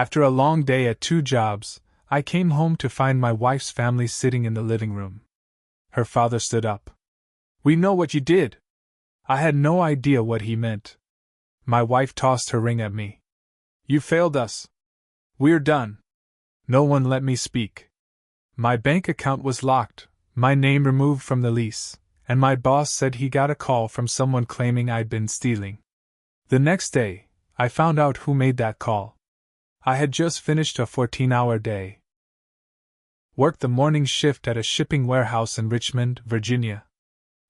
After a long day at 2 jobs, I came home to find my wife's family sitting in the living room. Her father stood up. "We know what you did." I had no idea what he meant. My wife tossed her ring at me. "You failed us. We're done." No one let me speak. My bank account was locked, my name removed from the lease, and my boss said he got a call from someone claiming I'd been stealing. The next day, I found out who made that call. I had just finished a 14-hour day. Worked the morning shift at a shipping warehouse in Richmond, Virginia.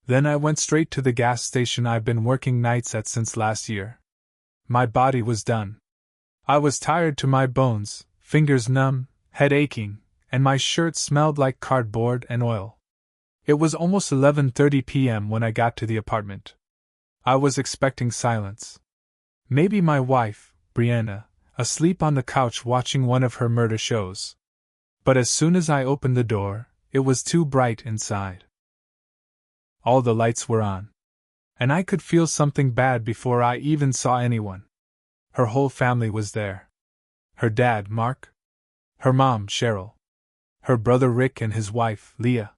Then I went straight to the gas station I've been working nights at since last year. My body was done. I was tired to my bones, fingers numb, head aching, and my shirt smelled like cardboard and oil. It was almost 11:30 p.m. when I got to the apartment. I was expecting silence. Maybe my wife, Brianna, asleep on the couch watching one of her murder shows. But as soon as I opened the door, it was too bright inside. All the lights were on. And I could feel something bad before I even saw anyone. Her whole family was there. Her dad, Mark. Her mom, Cheryl. Her brother Rick and his wife, Leah.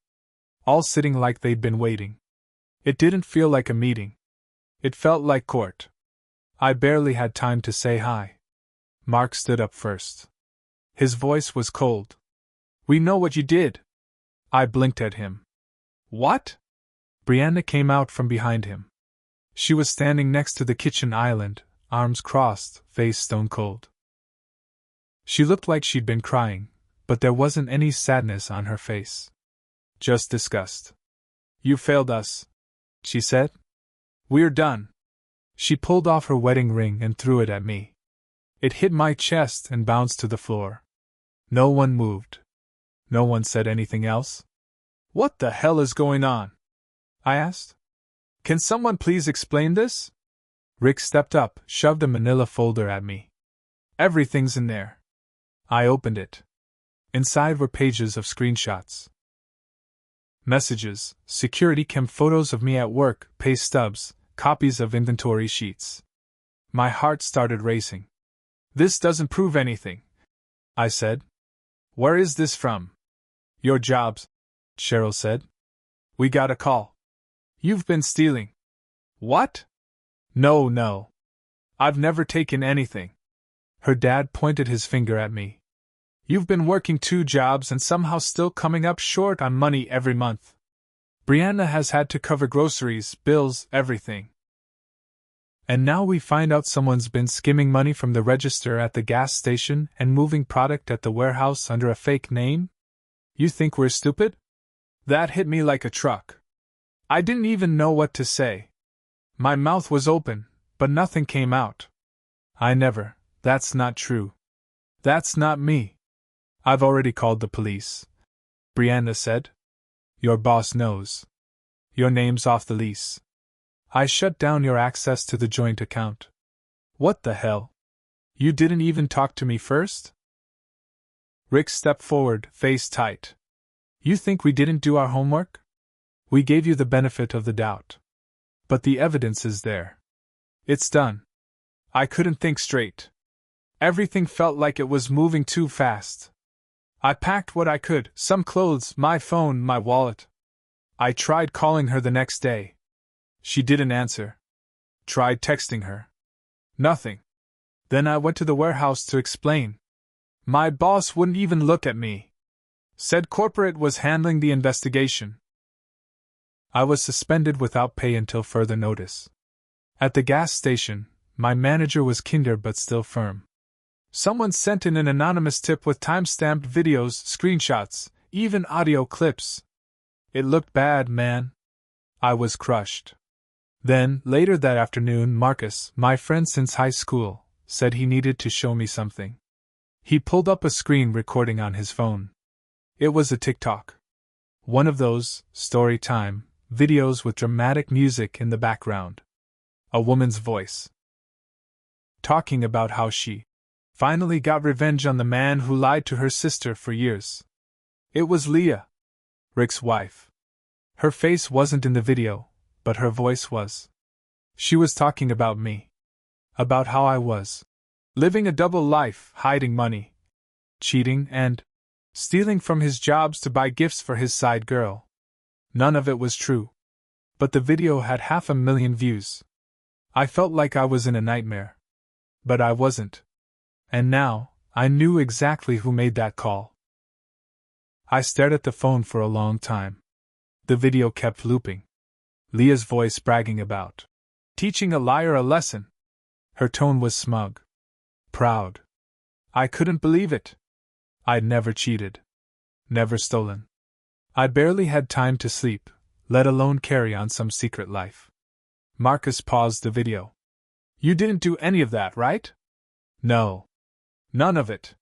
All sitting like they'd been waiting. It didn't feel like a meeting. It felt like court. I barely had time to say hi. Mark stood up first. His voice was cold. "We know what you did." I blinked at him. "What?" Brianna came out from behind him. She was standing next to the kitchen island, arms crossed, face stone cold. She looked like she'd been crying, but there wasn't any sadness on her face. Just disgust. "You failed us," she said. "We're done." She pulled off her wedding ring and threw it at me. It hit my chest and bounced to the floor. No one moved. No one said anything else. "What the hell is going on?" I asked. "Can someone please explain this?" Rick stepped up, shoved a manila folder at me. "Everything's in there." I opened it. Inside were pages of screenshots. Messages, security cam photos of me at work, pay stubs, copies of inventory sheets. My heart started racing. "This doesn't prove anything," I said. "Where is this from?" "Your jobs," Cheryl said. "We got a call. You've been stealing." "What?" No. I've never taken anything." Her dad pointed his finger at me. "You've been working 2 jobs and somehow still coming up short on money every month. Brianna has had to cover groceries, bills, everything. And now we find out someone's been skimming money from the register at the gas station and moving product at the warehouse under a fake name? You think we're stupid?" That hit me like a truck. I didn't even know what to say. My mouth was open, but nothing came out. That's not true. That's not me. "I've already called the police," Brianna said. "Your boss knows. Your name's off the lease. I shut down your access to the joint account." "What the hell? You didn't even talk to me first?" Rick stepped forward, face tight. "You think we didn't do our homework? We gave you the benefit of the doubt. But the evidence is there. It's done." I couldn't think straight. Everything felt like it was moving too fast. I packed what I could, some clothes, my phone, my wallet. I tried calling her the next day. She didn't answer. Tried texting her. Nothing. Then I went to the warehouse to explain. My boss wouldn't even look at me. Said corporate was handling the investigation. I was suspended without pay until further notice. At the gas station, my manager was kinder but still firm. Someone sent in an anonymous tip with time-stamped videos, screenshots, even audio clips. It looked bad, man. I was crushed. Then, later that afternoon, Marcus, my friend since high school, said he needed to show me something. He pulled up a screen recording on his phone. It was a TikTok. One of those, story time, videos with dramatic music in the background. A woman's voice. Talking about how she finally got revenge on the man who lied to her sister for years. It was Leah, Rick's wife. Her face wasn't in the video, but her voice was. She was talking about me. About how I was Living a double life, hiding money, cheating, and stealing from his jobs to buy gifts for his side girl. None of it was true. But the video had 500,000 views. I felt like I was in a nightmare. But I wasn't. And now, I knew exactly who made that call. I stared at the phone for a long time. The video kept looping. Leah's voice bragging about teaching a liar a lesson. Her tone was smug. Proud. I couldn't believe it. I'd never cheated. Never stolen. I barely had time to sleep, let alone carry on some secret life. Marcus paused the video. You didn't do any of that, right? No. None of it.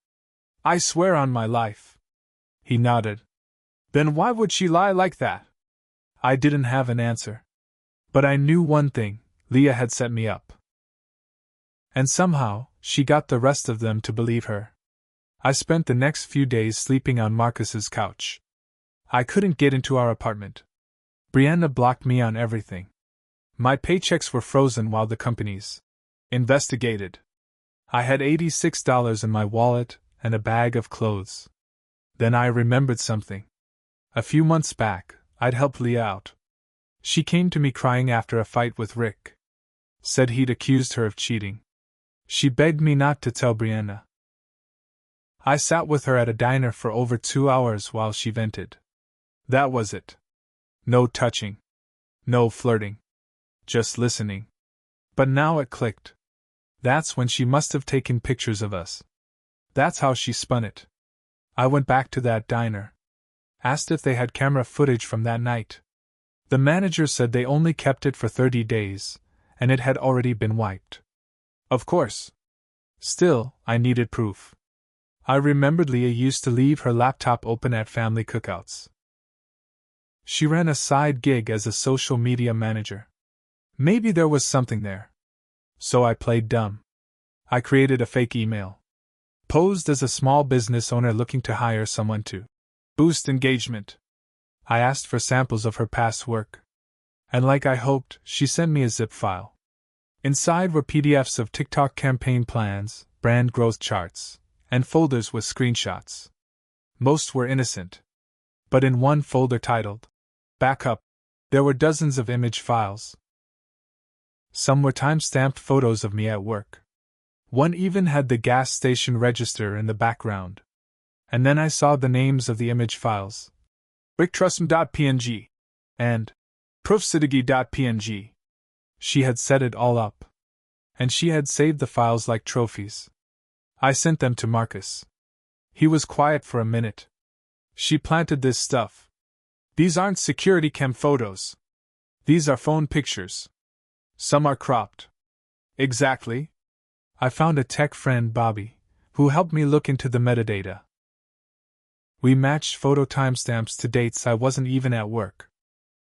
I swear on my life. He nodded. Then why would she lie like that? I didn't have an answer. But I knew one thing, Leah had set me up. And somehow, she got the rest of them to believe her. I spent the next few days sleeping on Marcus's couch. I couldn't get into our apartment. Brianna blocked me on everything. My paychecks were frozen while the companies investigated. I had $86 in my wallet and a bag of clothes. Then I remembered something. A few months back, I'd helped Leah out. She came to me crying after a fight with Rick. Said he'd accused her of cheating. She begged me not to tell Brianna. I sat with her at a diner for over 2 hours while she vented. That was it. No touching. No flirting. Just listening. But now it clicked. That's when she must have taken pictures of us. That's how she spun it. I went back to that diner. Asked if they had camera footage from that night. The manager said they only kept it for 30 days, and it had already been wiped. Of course. Still, I needed proof. I remembered Leah used to leave her laptop open at family cookouts. She ran a side gig as a social media manager. Maybe there was something there. So I played dumb. I created a fake email. Posed as a small business owner looking to hire someone to boost engagement. I asked for samples of her past work. And like I hoped, she sent me a zip file. Inside were PDFs of TikTok campaign plans, brand growth charts, and folders with screenshots. Most were innocent. But in one folder titled Backup, there were dozens of image files. Some were time-stamped photos of me at work. One even had the gas station register in the background. And then I saw the names of the image files. ricktrusm.png and proofsidigi.png. She had set it all up. And she had saved the files like trophies. I sent them to Marcus. He was quiet for a minute. She planted this stuff. These aren't security cam photos. These are phone pictures. Some are cropped. Exactly. I found a tech friend, Bobby, who helped me look into the metadata. We matched photo timestamps to dates I wasn't even at work.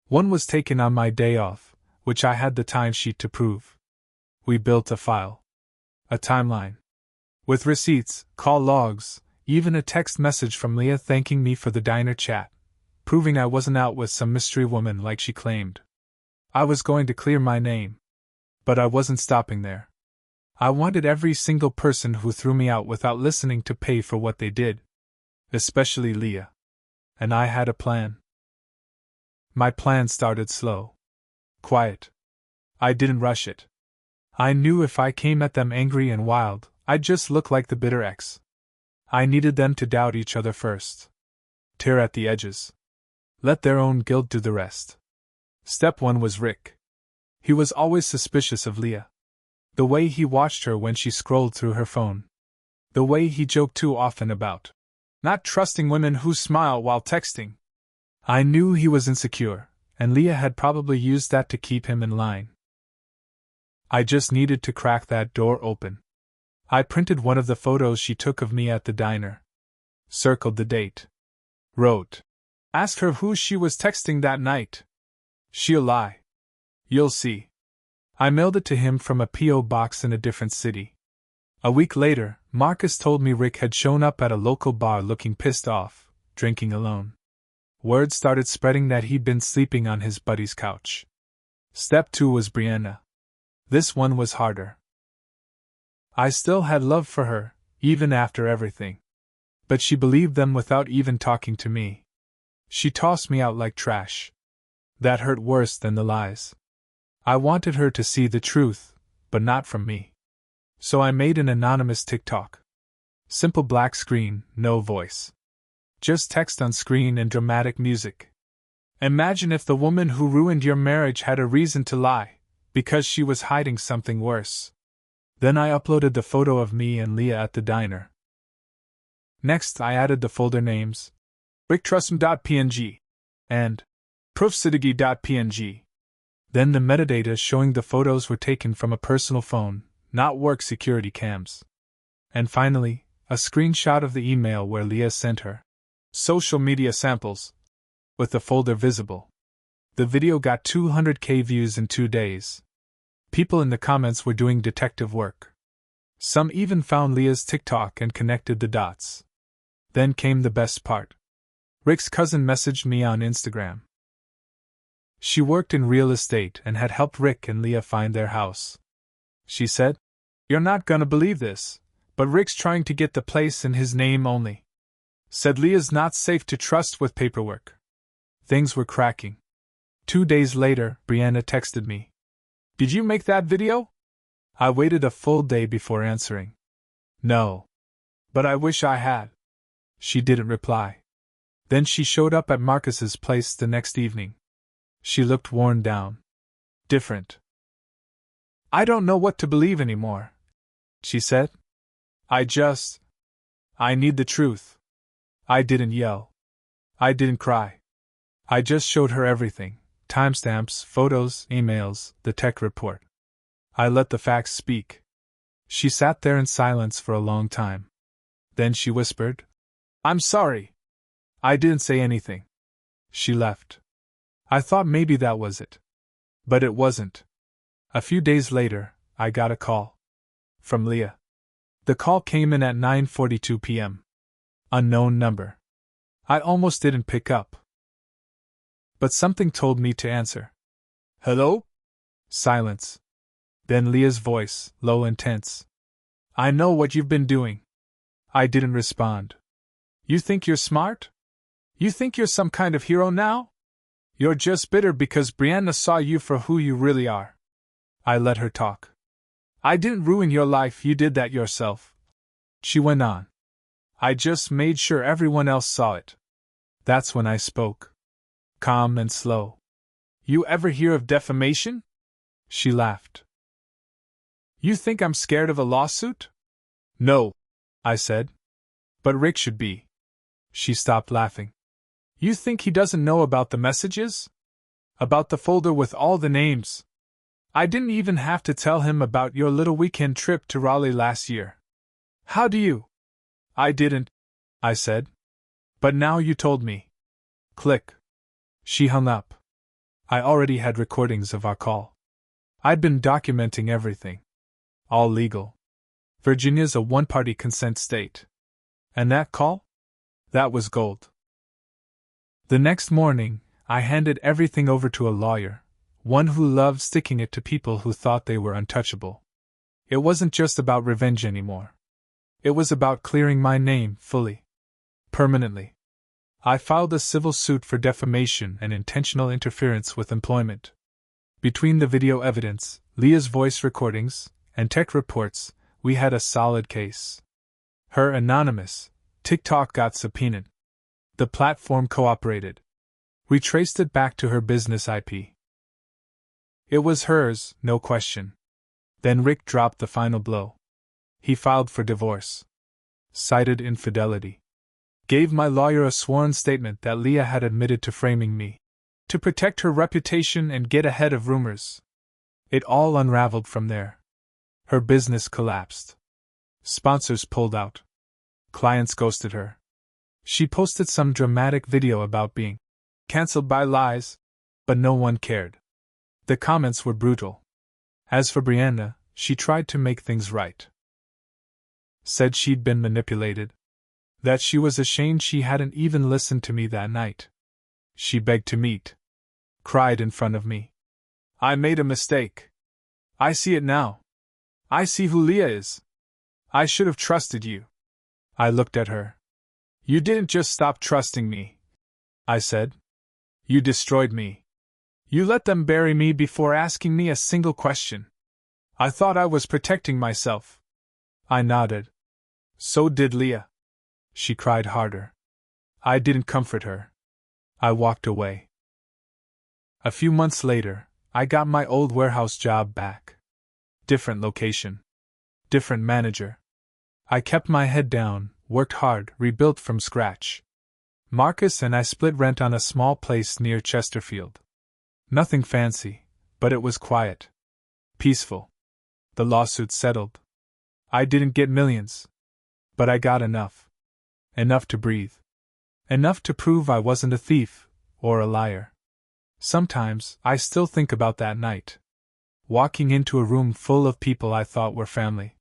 One was taken on my day off, which I had the timesheet to prove. We built a file. A timeline. With receipts, call logs, even a text message from Leah thanking me for the diner chat, proving I wasn't out with some mystery woman like she claimed. I was going to clear my name. But I wasn't stopping there. I wanted every single person who threw me out without listening to pay for what they did. Especially Leah. And I had a plan. My plan started slow. Quiet. I didn't rush it. I knew if I came at them angry and wild, I'd just look like the bitter ex. I needed them to doubt each other first. Tear at the edges. Let their own guilt do the rest. Step 1 was Rick. He was always suspicious of Leah. The way he watched her when she scrolled through her phone. The way he joked too often about not trusting women who smile while texting. I knew he was insecure, and Leah had probably used that to keep him in line. I just needed to crack that door open. I printed one of the photos she took of me at the diner. Circled the date. Wrote, "Ask her who she was texting that night. She'll lie. You'll see." I mailed it to him from a P.O. box in a different city. A week later, Marcus told me Rick had shown up at a local bar looking pissed off, drinking alone. Word started spreading that he'd been sleeping on his buddy's couch. Step 2 was Brianna. This one was harder. I still had love for her, even after everything. But she believed them without even talking to me. She tossed me out like trash. That hurt worse than the lies. I wanted her to see the truth, but not from me. So I made an anonymous TikTok. Simple black screen, no voice. Just text on screen and dramatic music. Imagine if the woman who ruined your marriage had a reason to lie, because she was hiding something worse. Then I uploaded the photo of me and Leah at the diner. Next, I added the folder names ricktrusm.png and proofsidigi.png. Then the metadata showing the photos were taken from a personal phone, not work security cams. And finally, a screenshot of the email where Leah sent her social media samples, with the folder visible. The video got 200,000 views in 2 days. People in the comments were doing detective work. Some even found Leah's TikTok and connected the dots. Then came the best part. Rick's cousin messaged me on Instagram. She worked in real estate and had helped Rick and Leah find their house. She said, "You're not gonna believe this, but Rick's trying to get the place in his name only. Said Leah's not safe to trust with paperwork." Things were cracking. 2 days later, Brianna texted me. "Did you make that video?" I waited a full day before answering. "No. But I wish I had." She didn't reply. Then she showed up at Marcus's place the next evening. She looked worn down. Different. "I don't know what to believe anymore," she said. I need the truth." I didn't yell. I didn't cry. I just showed her everything. Timestamps, photos, emails, the tech report. I let the facts speak. She sat there in silence for a long time. Then she whispered, "I'm sorry." I didn't say anything. She left. I thought maybe that was it. But it wasn't. A few days later, I got a call. From Leah. The call came in at 9:42 p.m. Unknown number. I almost didn't pick up. But something told me to answer. "Hello?" Silence. Then Leah's voice, low and tense. "I know what you've been doing." I didn't respond. "You think you're smart? You think you're some kind of hero now? You're just bitter because Brianna saw you for who you really are." I let her talk. "I didn't ruin your life, you did that yourself." She went on. "I just made sure everyone else saw it." That's when I spoke. Calm and slow. "You ever hear of defamation?" She laughed. "You think I'm scared of a lawsuit?" "No," I said. "But Rick should be." She stopped laughing. "You think he doesn't know about the messages? About the folder with all the names? I didn't even have to tell him about your little weekend trip to Raleigh last year. How do you?" "I didn't," I said. "But now you told me." Click. She hung up. I already had recordings of our call. I'd been documenting everything. All legal. Virginia's a one-party consent state. And that call? That was gold. The next morning, I handed everything over to a lawyer, one who loved sticking it to people who thought they were untouchable. It wasn't just about revenge anymore. It was about clearing my name fully. Permanently. I filed a civil suit for defamation and intentional interference with employment. Between the video evidence, Leah's voice recordings, and tech reports, we had a solid case. Her anonymous TikTok got subpoenaed. The platform cooperated. We traced it back to her business IP. It was hers, no question. Then Rick dropped the final blow. He filed for divorce. Cited infidelity. Gave my lawyer a sworn statement that Leah had admitted to framing me. To protect her reputation and get ahead of rumors. It all unraveled from there. Her business collapsed. Sponsors pulled out. Clients ghosted her. She posted some dramatic video about being cancelled by lies, but no one cared. The comments were brutal. As for Brianna, she tried to make things right. Said she'd been manipulated. That she was ashamed she hadn't even listened to me that night. She begged to meet. Cried in front of me. "I made a mistake. I see it now. I see who Leah is." I should have trusted you. I looked at her. You didn't just stop trusting me, I said. You destroyed me. You let them bury me before asking me a single question. I thought I was protecting myself. I nodded. So did Leah. She cried harder. I didn't comfort her. I walked away. A few months later, I got my old warehouse job back. Different location. Different manager. I kept my head down, worked hard, rebuilt from scratch. Marcus and I split rent on a small place near Chesterfield. Nothing fancy, but it was quiet. Peaceful. The lawsuit settled. I didn't get millions. But I got enough. Enough to breathe. Enough to prove I wasn't a thief, or a liar. Sometimes, I still think about that night. Walking into a room full of people I thought were family.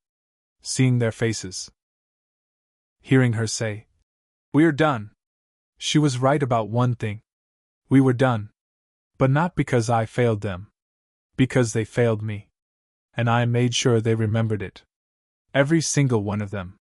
Seeing their faces. Hearing her say, "We're done." She was right about one thing. We were done. But not because I failed them. Because they failed me. And I made sure they remembered it. Every single one of them.